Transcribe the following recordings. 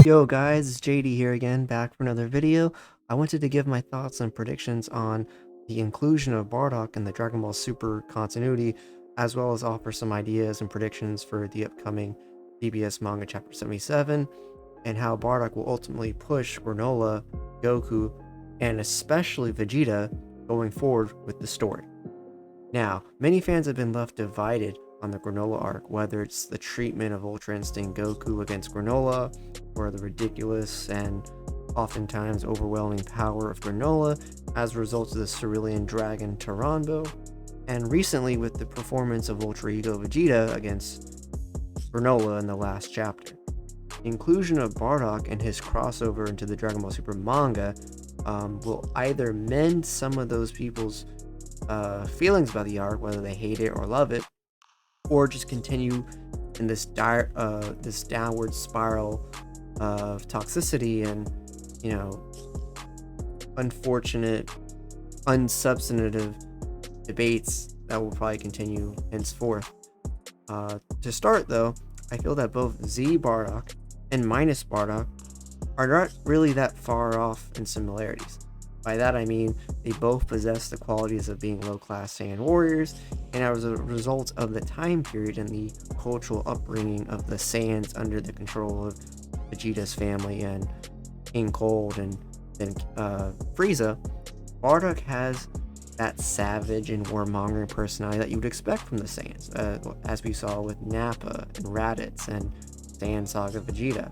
Yo guys, it's JD here again, back for another video. I wanted to give my thoughts and predictions on the inclusion of Bardock in the Dragon Ball Super continuity, as well as offer some ideas and predictions for the upcoming DBS manga chapter 77, and how Bardock will ultimately push Granolah, Goku, and especially Vegeta going forward with the story. Now, many fans have been left divided on the Granolah arc, whether it's the treatment of Ultra Instinct Goku against Granolah, or the ridiculous and oftentimes overwhelming power of Granolah as a result of the Cerulean Dragon Taranbo, and recently with the performance of Ultra Ego Vegeta against Granolah in the last chapter. The inclusion of Bardock and his crossover into the Dragon Ball Super manga will either mend some of those people's feelings about the arc, whether they hate it or love it, or just continue in this downward spiral of toxicity and, unfortunate, unsubstantive debates that will probably continue henceforth. To start, though, I feel that both Z Bardock and Minus Bardock are not really that far off in similarities. By that I mean they both possess the qualities of being low-class Saiyan warriors, and as a result of the time period and the cultural upbringing of the Saiyans under the control of Vegeta's family and King Cold and then Frieza, Bardock has that savage and warmongering personality that you would expect from the Saiyans, as we saw with Nappa and Raditz and Saiyan Saga Vegeta.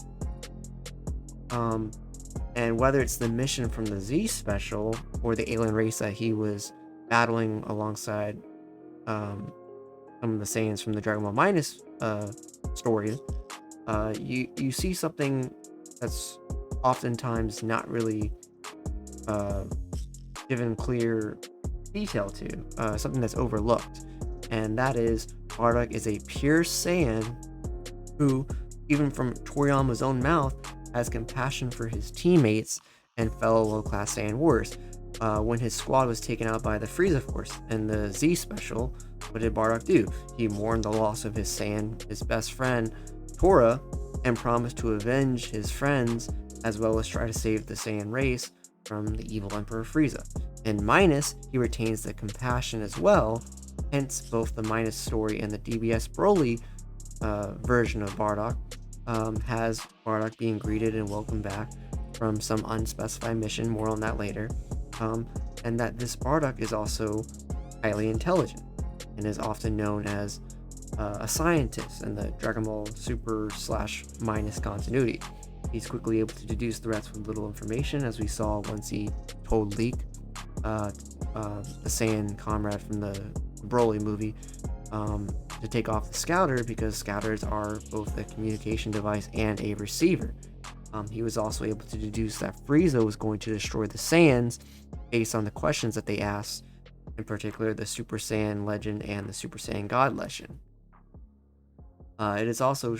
And whether it's the mission from the Z special or the alien race that he was battling alongside some of the Saiyans from the Dragon Ball Minus story, you see something that's oftentimes not really given clear detail to, something that's overlooked, and that is Bardock is a pure Saiyan who, even from Toriyama's own mouth, has compassion for his teammates and fellow low-class Saiyan warriors. When his squad was taken out by the Frieza Force in the Z special, what did Bardock do? He mourned the loss of his best friend, Tora, and promised to avenge his friends, as well as try to save the Saiyan race from the evil Emperor Frieza. In Minus, he retains the compassion as well, hence both the Minus story and the DBS Broly version of Bardock has Bardock being greeted and welcomed back from some unspecified mission, more on that later, and that this Bardock is also highly intelligent and is often known as a scientist in the Dragon Ball Super / Minus continuity. He's quickly able to deduce threats with little information, as we saw once he told Leek, the Saiyan comrade from the Broly movie, to take off the scouter, because scouters are both a communication device and a receiver. He was also able to deduce that Frieza was going to destroy the Saiyans based on the questions that they asked, in particular the Super Saiyan Legend and the Super Saiyan God Legend. It is also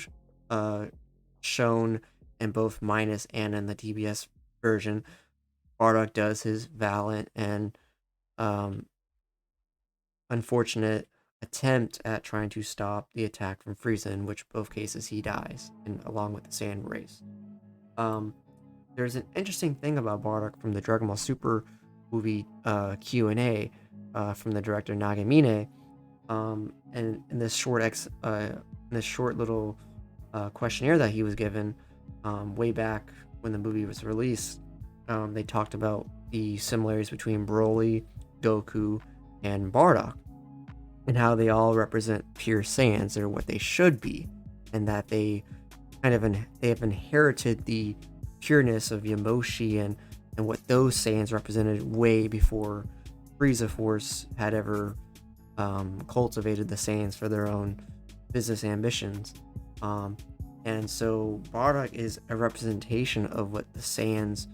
shown in both Minus and in the DBS version, Bardock does his valiant and unfortunate attempt at trying to stop the attack from Frieza, in which both cases he dies, and along with the Saiyan race. There's an interesting thing about Bardock from the Dragon Ball Super movie Q&A from the director Nagamine, and in this short little questionnaire that he was given way back when the movie was released, they talked about the similarities between Broly, Goku, and Bardock, and how they all represent pure Saiyans, or what they should be, and that they have inherited the pureness of Yamoshi and what those Saiyans represented way before Frieza Force had ever cultivated the Saiyans for their own business ambitions. And so Bardock is a representation of what the Saiyans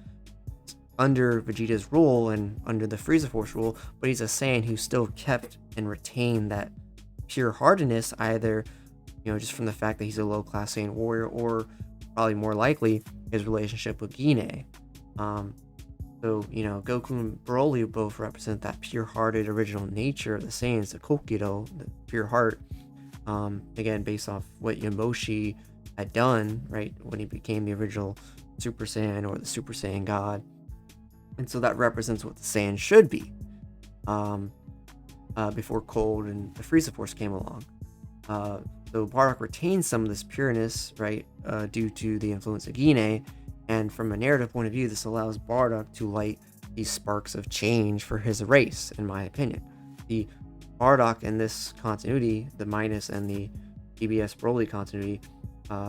under Vegeta's rule and under the Frieza Force rule, but he's a Saiyan who still kept and retained that pure heartedness, either just from the fact that he's a low-class Saiyan warrior, or probably more likely his relationship with Guinea. So Goku and Broly both represent that pure-hearted original nature of the Saiyans, the Kokido, the pure heart, again based off what Yamoshi had done, right, when he became the original Super Saiyan or the Super Saiyan God. And so that represents what the Saiyan should be, before Cold and the Frieza Force came along. So Bardock retains some of this pureness, right, due to the influence of Guinea, and from a narrative point of view, this allows Bardock to light these sparks of change for his race, in my opinion. The Bardock in this continuity, the Minus and the DBS Broly continuity,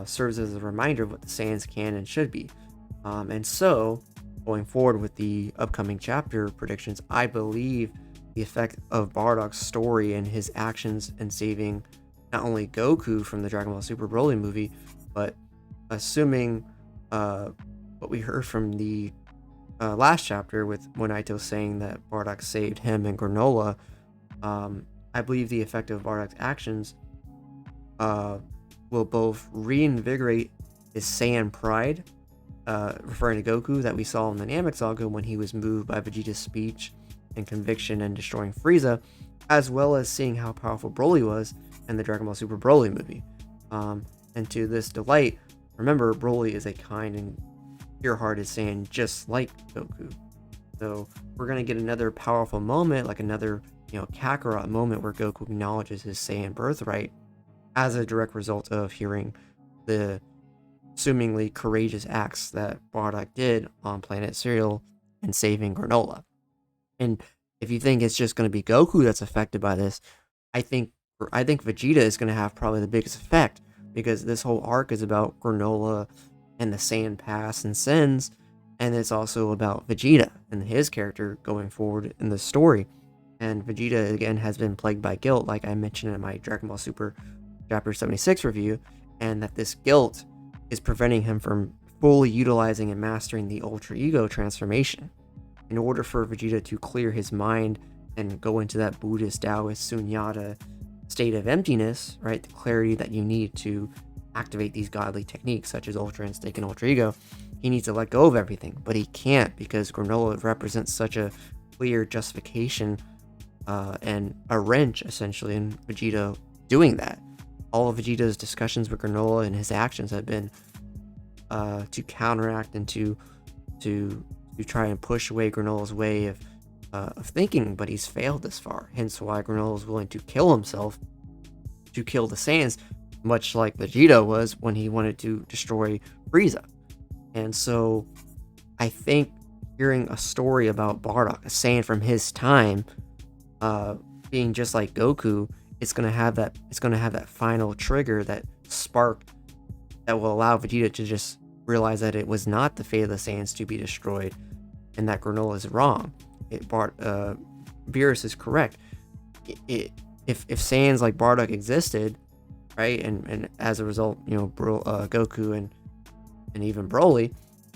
serves as a reminder of what the Saiyans can and should be. And so, going forward with the upcoming chapter predictions, I believe the effect of Bardock's story and his actions in saving not only Goku from the Dragon Ball Super Broly movie, but assuming what we heard from the last chapter with Monaito saying that Bardock saved him and Granolah, I believe the effect of Bardock's actions will both reinvigorate his Saiyan pride, referring to Goku, that we saw in the Namek Saga when he was moved by Vegeta's speech and conviction and destroying Frieza, as well as seeing how powerful Broly was in the Dragon Ball Super Broly movie. And to this delight, remember, Broly is a kind and pure-hearted Saiyan just like Goku. So we're going to get another powerful moment, like another, Kakarot moment, where Goku acknowledges his Saiyan birthright as a direct result of hearing the assumingly courageous acts that Bardock did on Planet Cereal and saving Granolah. And if you think it's just going to be Goku that's affected by this, I think Vegeta is going to have probably the biggest effect, because this whole arc is about Granolah and the Saiyan past and sins, and it's also about Vegeta and his character going forward in the story. And Vegeta, again, has been plagued by guilt, like I mentioned in my Dragon Ball Super Chapter 76 review, and that this guilt is preventing him from fully utilizing and mastering the Ultra Ego transformation. In order for Vegeta to clear his mind and go into that Buddhist Taoist Sunyata state of emptiness, right, the clarity that you need to activate these godly techniques such as Ultra Instinct and Ultra Ego, he needs to let go of everything, but he can't, because Granolah represents such a clear justification and a wrench, essentially, in Vegeta doing that. All of Vegeta's discussions with Granolah and his actions have been to counteract and to try and push away Granolah's way of thinking, but he's failed this far. Hence why Granolah is willing to kill himself to kill the Saiyans, much like Vegeta was when he wanted to destroy Frieza. And so I think hearing a story about Bardock, a Saiyan from his time, being just like Goku, it's gonna have that final trigger, that spark that will allow Vegeta to just realize that it was not the fate of the Saiyans to be destroyed, and that Granolah is wrong. Beerus is correct. If Saiyans like Bardock existed, right, and as a result, Goku and even Broly,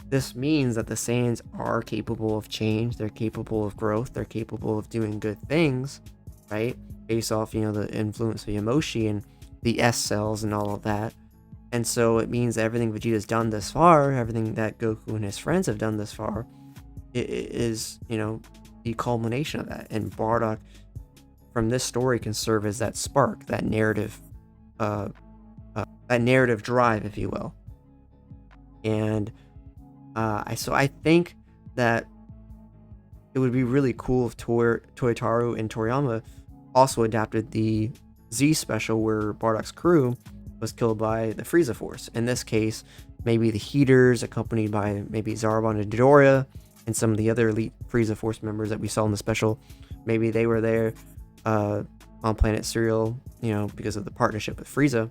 this means that the Saiyans are capable of change. They're capable of growth. They're capable of doing good things, right? Based off, the influence of Yamoshi and the S cells and all of that. And so it means that everything Vegeta's done this far, everything that Goku and his friends have done this far, is, the culmination of that. And Bardock, from this story, can serve as that spark, that narrative drive, if you will. And I think that it would be really cool if Toyotaru and Toriyama also adapted the Z special where Bardock's crew was killed by the Frieza Force. In this case, maybe the Heaters, accompanied by maybe Zarbon and Dodoria, and some of the other elite Frieza Force members that we saw in the special. Maybe they were there on Planet Cereal, because of the partnership with Frieza,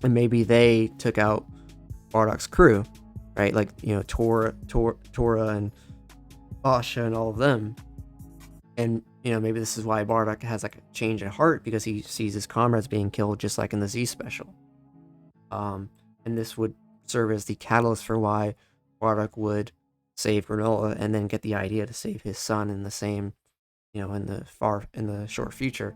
and maybe they took out Bardock's crew, right? Like, Tora and Basha and all of them. And, maybe this is why Bardock has like a change in heart, because he sees his comrades being killed, just like in the Z special. And this would serve as the catalyst for why Bardock would save Granolah and then get the idea to save his son in the same, in the short future.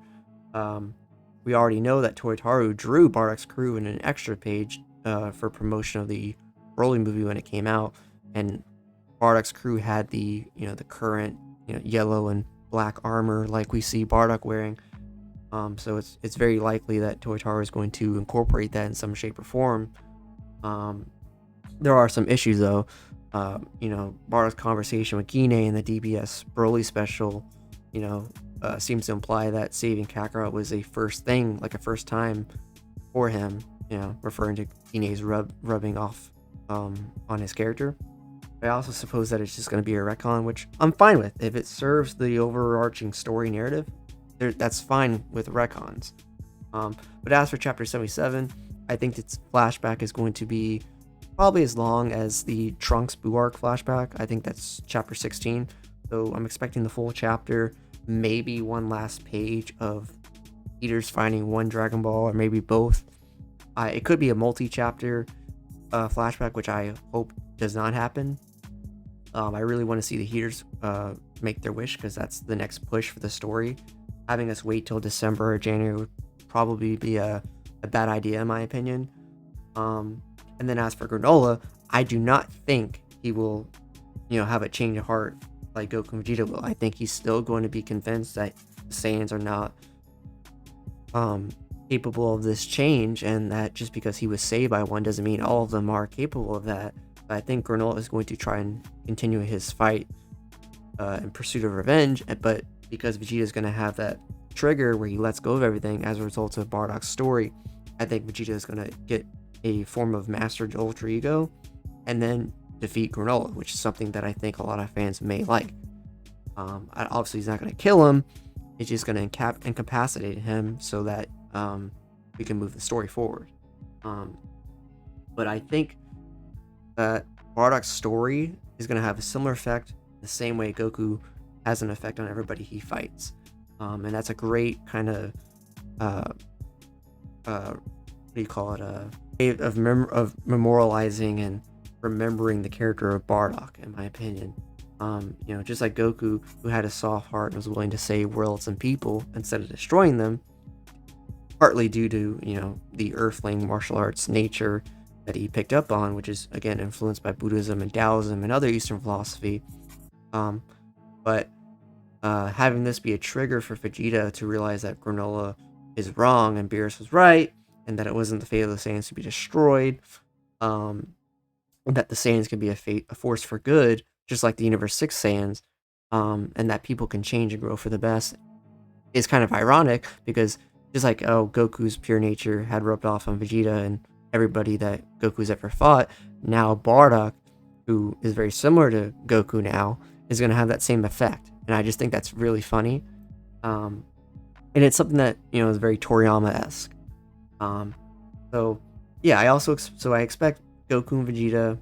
We already know that Toyotaru drew Bardock's crew in an extra page for promotion of the Broly movie when it came out, and Bardock's crew had the the current yellow and black armor like we see Bardock wearing. So it's very likely that Toyotaru is going to incorporate that in some shape or form There are some issues though. Bardock's conversation with Gine in the DBS Broly special, seems to imply that saving Kakarot was a first thing, like a first time for him, referring to Gine's rubbing off on his character. But I also suppose that it's just going to be a retcon, which I'm fine with. If it serves the overarching story narrative, that's fine with retcons. But as for Chapter 77, I think its flashback is going to be probably as long as the Trunks Buu arc flashback. I think that's Chapter 16. So I'm expecting the full chapter, maybe one last page of Eaters finding one Dragon Ball, or maybe both. It could be a multi-chapter flashback, which I hope does not happen. I really want to see the Heaters make their wish, because that's the next push for the story. Having us wait till December or January would probably be a bad idea, in my opinion. And then as for Granolah, I do not think he will, have a change of heart like Goku and Vegeta will. I think he's still going to be convinced that the Saiyans are not capable of this change, and that just because he was saved by one doesn't mean all of them are capable of that. But I think Granolah is going to try and continue his fight in pursuit of revenge, but because Vegeta is going to have that trigger where he lets go of everything as a result of Bardock's story, I think Vegeta is going to get a form of mastered ultra ego and then defeat Granolah, which is something that I think a lot of fans may like. Obviously he's not going to kill him, it's just going to incapacitate him so that we can move the story forward. But I think that Bardock's story is going to have a similar effect the same way Goku has an effect on everybody he fights. And that's a great kind of what do you call it, of memorializing and remembering the character of Bardock, in my opinion. Just like Goku, who had a soft heart and was willing to save worlds and people instead of destroying them, partly due to the earthling martial arts nature that he picked up on, which is again influenced by Buddhism and Taoism and other Eastern philosophy. But having this be a trigger for Vegeta to realize that Granolah is wrong and Beerus was right, and that it wasn't the fate of the Saiyans to be destroyed, and that the Saiyans can be a force for good, just like the Universe 6 Saiyans, and that people can change and grow for the best, is kind of ironic, because just like Goku's pure nature had rubbed off on Vegeta and everybody that Goku's ever fought, now Bardock, who is very similar to Goku now, is going to have that same effect. And I just think that's really funny. And it's something that, is very Toriyama-esque. So yeah, I expect Goku and Vegeta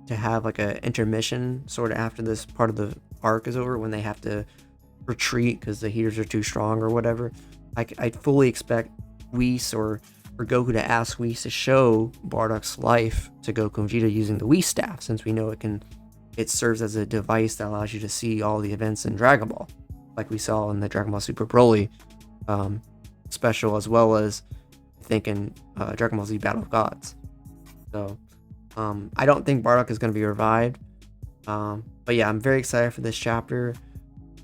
to have like a intermission sort of after this part of the arc is over, when they have to retreat because the Heaters are too strong or whatever. I fully expect Whis or Goku to ask Whis to show Bardock's life to Goku and Vegeta using the Whis staff, since we know it serves as a device that allows you to see all the events in Dragon Ball, like we saw in the DragonBallSuper Broly special, as well as I think in Dragon Ball Z Battle of Gods. So I don't think Bardock is going to be revived, but yeah, I'm very excited for this chapter.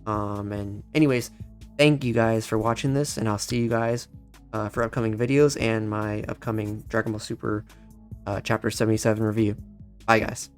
And anyways, thank you guys for watching this, and I'll see you guys for upcoming videos and my upcoming DragonBallSuper Chapter 77 review. Bye guys.